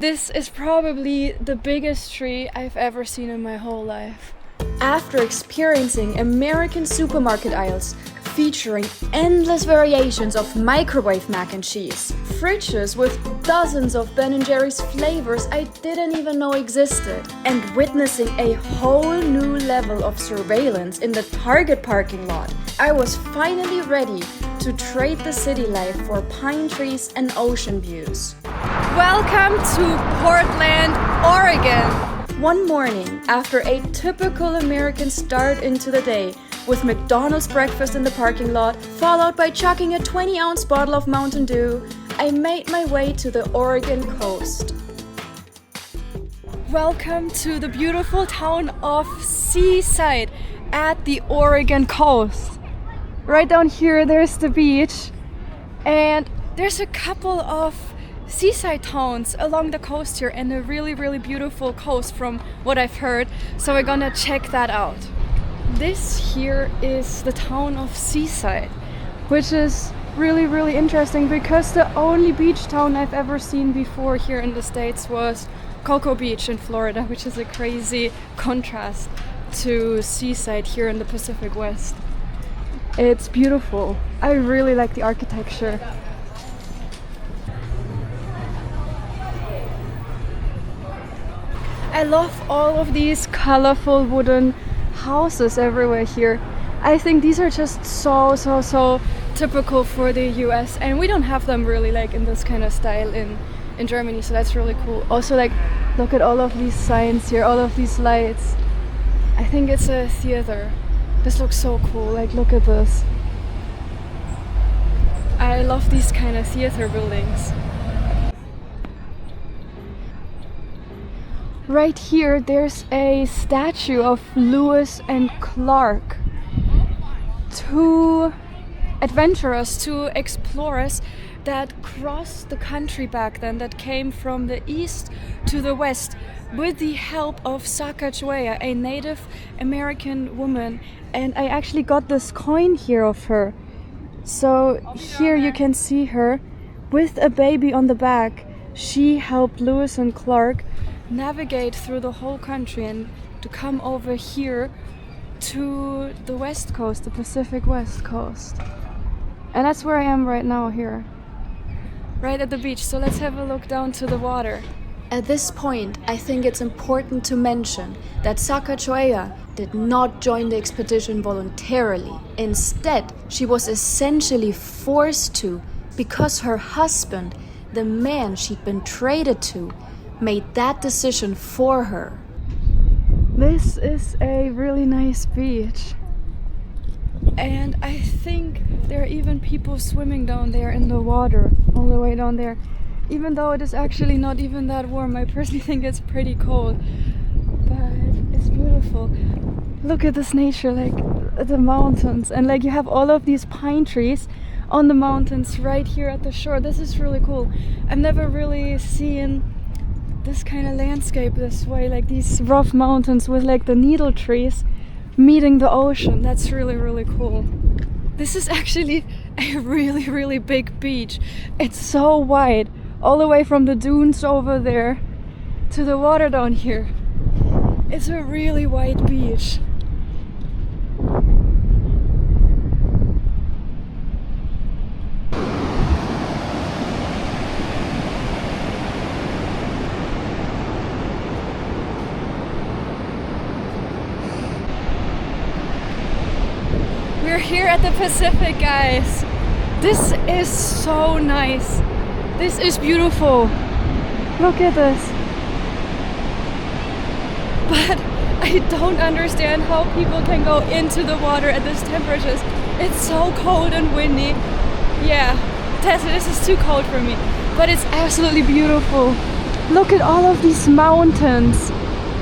This is probably the biggest tree I've ever seen in my whole life. After experiencing American supermarket aisles featuring endless variations of microwave mac and cheese, fridges with dozens of Ben & Jerry's flavors I didn't even know existed, and witnessing a whole new level of surveillance in the Target parking lot, I was finally ready to trade the city life for pine trees and ocean views. Welcome to Portland, Oregon! One morning, after a typical American start into the day, with McDonald's breakfast in the parking lot, followed by chugging a 20-ounce bottle of Mountain Dew, I made my way to the Oregon coast. Welcome to the beautiful town of Seaside at the Oregon coast. Right down here there's the beach, and there's a couple of seaside towns along the coast here and a really beautiful coast from what I've heard, so we're gonna check that out. This here is the town of Seaside, which is really interesting because the only beach town I've ever seen before here in the States was Cocoa Beach in Florida, which is a crazy contrast to Seaside here in the Pacific West. It's beautiful. I really like the architecture. I love all of these colorful wooden houses everywhere here. I think these are just so typical for the US, and we don't have them really like in this kind of style in Germany, so that's really cool. Also, like, look at all of these signs here, all of these lights. I think it's a theater. This looks so cool, like look at this. I love these kind of theater buildings. Right here there's a statue of Lewis and Clark, two adventurers, two explorers that crossed the country back then, that came from the east to the west with the help of Sacagawea, a Native American woman. And I actually got this coin here of her. So here you can see her with a baby on the back. She helped Lewis and Clark navigate through the whole country and to come over here to the west coast, the Pacific West Coast. And that's where I am right now here, right at the beach. So let's have a look down to the water. At this point, I think it's important to mention that Sacagawea did not join the expedition voluntarily. Instead, she was essentially forced to because her husband, the man she'd been traded to, made that decision for her. This is a really nice beach. And I think there are even people swimming down there in the water, all the way down there. Even though it is actually not even that warm, I personally think it's pretty cold. But it's beautiful. Look at this nature, like the mountains. And like you have all of these pine trees on the mountains right here at the shore. This is really cool. I've never really seen this kind of landscape this way, like these rough mountains with like the needle trees meeting the ocean. That's really cool. This is actually a really big beach. It's so wide, all the way from the dunes over there to the water down here. It's a really wide beach. We're here at the Pacific, guys. This is so nice. This is beautiful. Look at this. But I don't understand how people can go into the water at these temperatures. It's so cold and windy. Yeah, this is too cold for me. But it's absolutely beautiful. Look at all of these mountains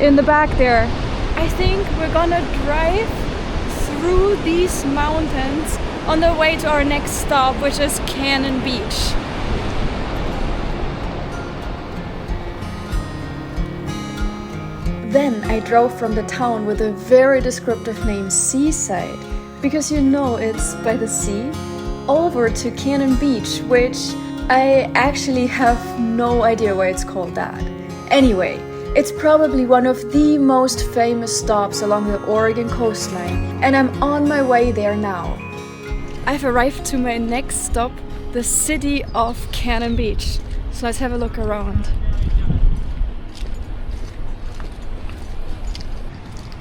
in the back there. I think we're gonna drive through these mountains on the way to our next stop, which is Cannon Beach. Then I drove from the town with a very descriptive name, Seaside, because you know it's by the sea, over to Cannon Beach, which I actually have no idea why it's called that. Anyway, it's probably one of the most famous stops along the Oregon coastline, and I'm on my way there now. I've arrived to my next stop, the city of Cannon Beach. So let's have a look around.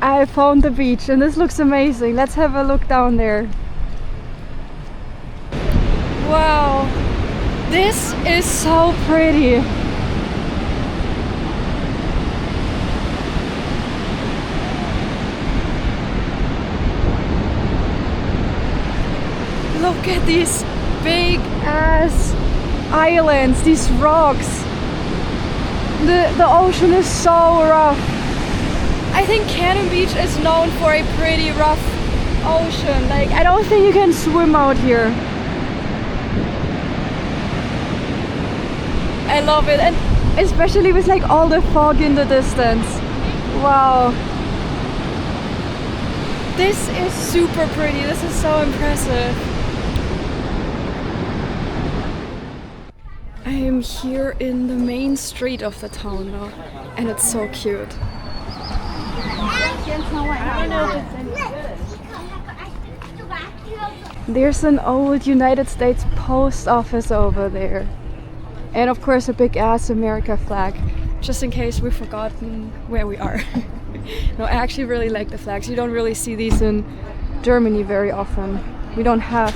I found the beach and this looks amazing. Let's have a look down there. Wow, this is so pretty. Look at these big ass islands, these rocks. The ocean is so rough. I think Cannon Beach is known for a pretty rough ocean. Like, I don't think you can swim out here. I love it, and especially with like all the fog in the distance. Wow. This is super pretty. This is so impressive. I am here in the main street of the town now, and it's so cute. There's an old United States post office over there. And of course a big ass America flag, just in case we've forgotten where we are. No, I actually really like the flags. You don't really see these in Germany very often. We don't have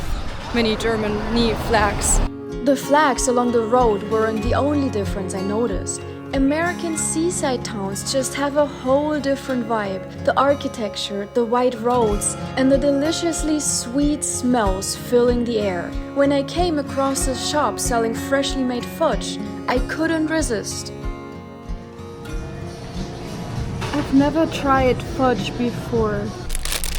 many Germany flags. The flags along the road weren't the only difference I noticed. American seaside towns just have a whole different vibe. The architecture, the white roads, and the deliciously sweet smells filling the air. When I came across a shop selling freshly made fudge, I couldn't resist. I've never tried fudge before.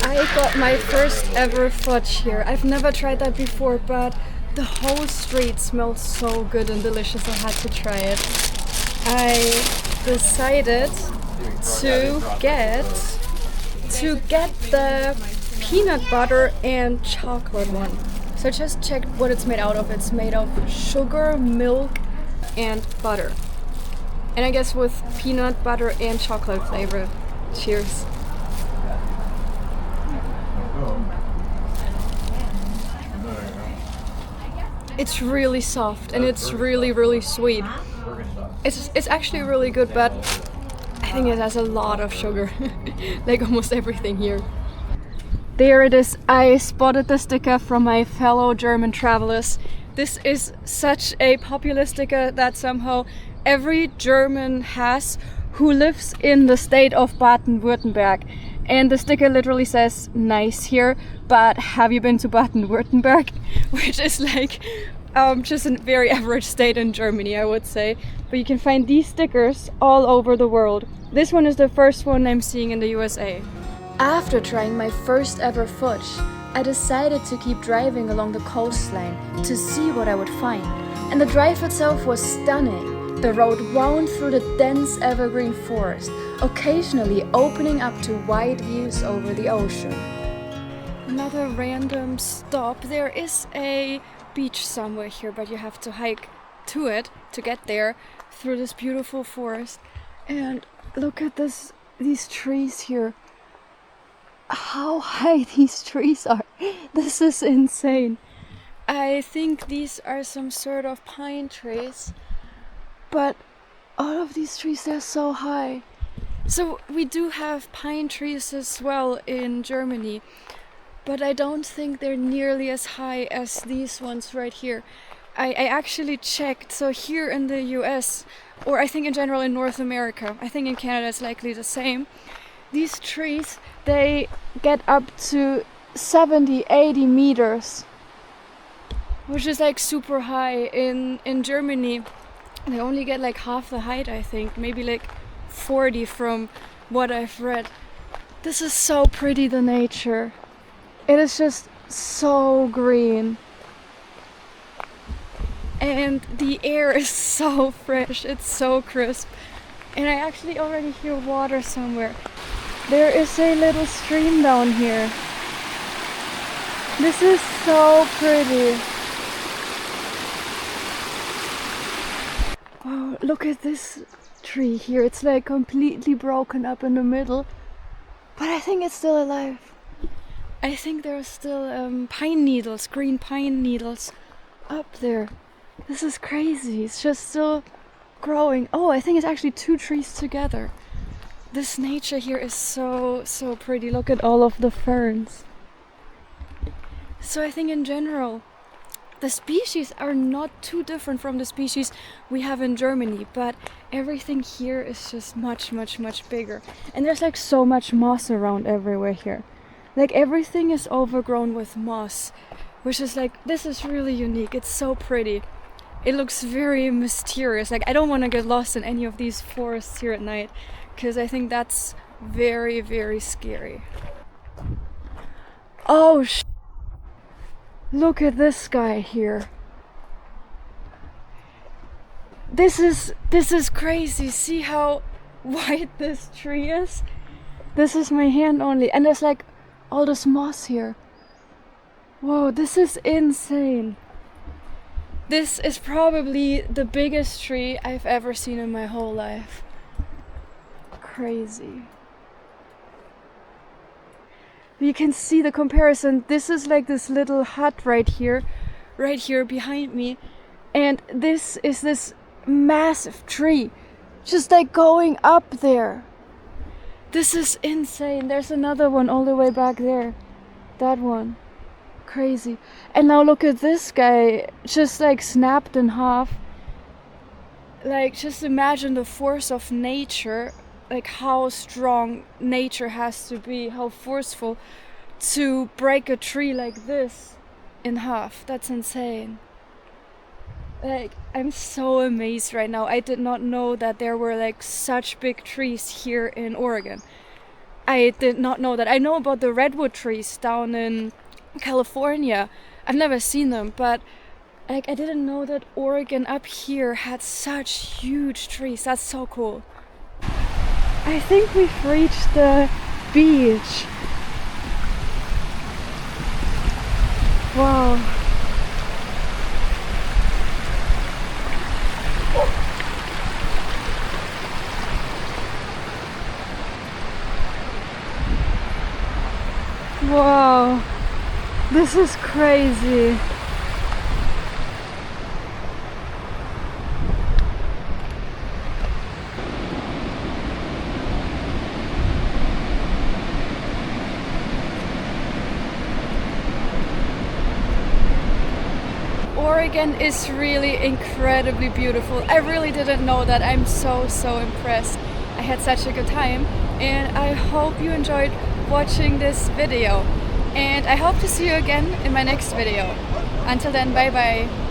I got my first ever fudge here. I've never tried that before, but the whole street smelled so good and delicious. I had to try it. I decided to get the peanut butter and chocolate one. So I just checked what it's made out of. It's made of sugar, milk, and butter. And I guess with peanut butter and chocolate flavor. Cheers. It's really soft and it's really, really sweet. It's actually really good, but I think it has a lot of sugar. Like almost everything here. There it is. I spotted the sticker from my fellow German travelers. This is such a popular sticker that somehow every German has who lives in the state of Baden-Württemberg. And the sticker literally says, nice here, but have you been to Baden-Württemberg? Which is like just a very average state in Germany, I would say. But you can find these stickers all over the world. This one is the first one I'm seeing in the USA. After trying my first ever fudge, I decided to keep driving along the coastline to see what I would find. And the drive itself was stunning. The road wound through the dense evergreen forest, occasionally opening up to wide views over the ocean. Another random stop. There is a beach somewhere here, but you have to hike to it to get there through this beautiful forest. And look at these trees here. How high these trees are. This is insane. I think these are some sort of pine trees, but all of these trees, they're so high. So we do have pine trees as well in Germany, but I don't think they're nearly as high as these ones right here. I actually checked, so here in the US, or I think in general in North America, I think in Canada it's likely the same, these trees, they get up to 70, 80 meters, which is like super high. In Germany, they only get like half the height, I think, maybe like 40 from what I've read. This is so pretty, the nature. It is just so green. And the air is so fresh, it's so crisp. And I actually already hear water somewhere. There is a little stream down here. This is so pretty. look at this tree here. It's like completely broken up in the middle, but I think it's still alive. I think there are still pine needles, green pine needles up there. This is crazy. It's just still growing. Oh, I think it's actually two trees together. This nature here is so pretty. Look at all of the ferns. So I think in general the species are not too different from the species we have in Germany, but everything here is just much bigger. And there's like so much moss around everywhere here. Like everything is overgrown with moss, which is like, this is really unique. It's so pretty. It looks very mysterious. Like I don't want to get lost in any of these forests here at night, because I think that's very scary. Oh look at this guy here. This is crazy. See how wide this tree is? This is my hand only, and there's like all this moss here. Whoa, this is insane. This is probably the biggest tree I've ever seen in my whole life. Crazy. You can see the comparison. This is like this little hut right here behind me, and this is this massive tree just like going up there. This is insane. There's another one all the way back there. That one. Crazy. And now look at this guy, just like snapped in half. Like just imagine the force of nature, like how strong nature has to be, how forceful to break a tree like this in half. That's insane. Like I'm so amazed right now. I did not know that there were like such big trees here in Oregon. I did not know that. I know about the redwood trees down in California. I've never seen them, but like I didn't know that Oregon up here had such huge trees. That's so cool. I think we've reached the beach. Wow. Wow. This is crazy. Oregon is really incredibly beautiful. I really didn't know that. I'm so impressed. I had such a good time, and I hope you enjoyed watching this video. And I hope to see you again in my next video. Until then, bye bye.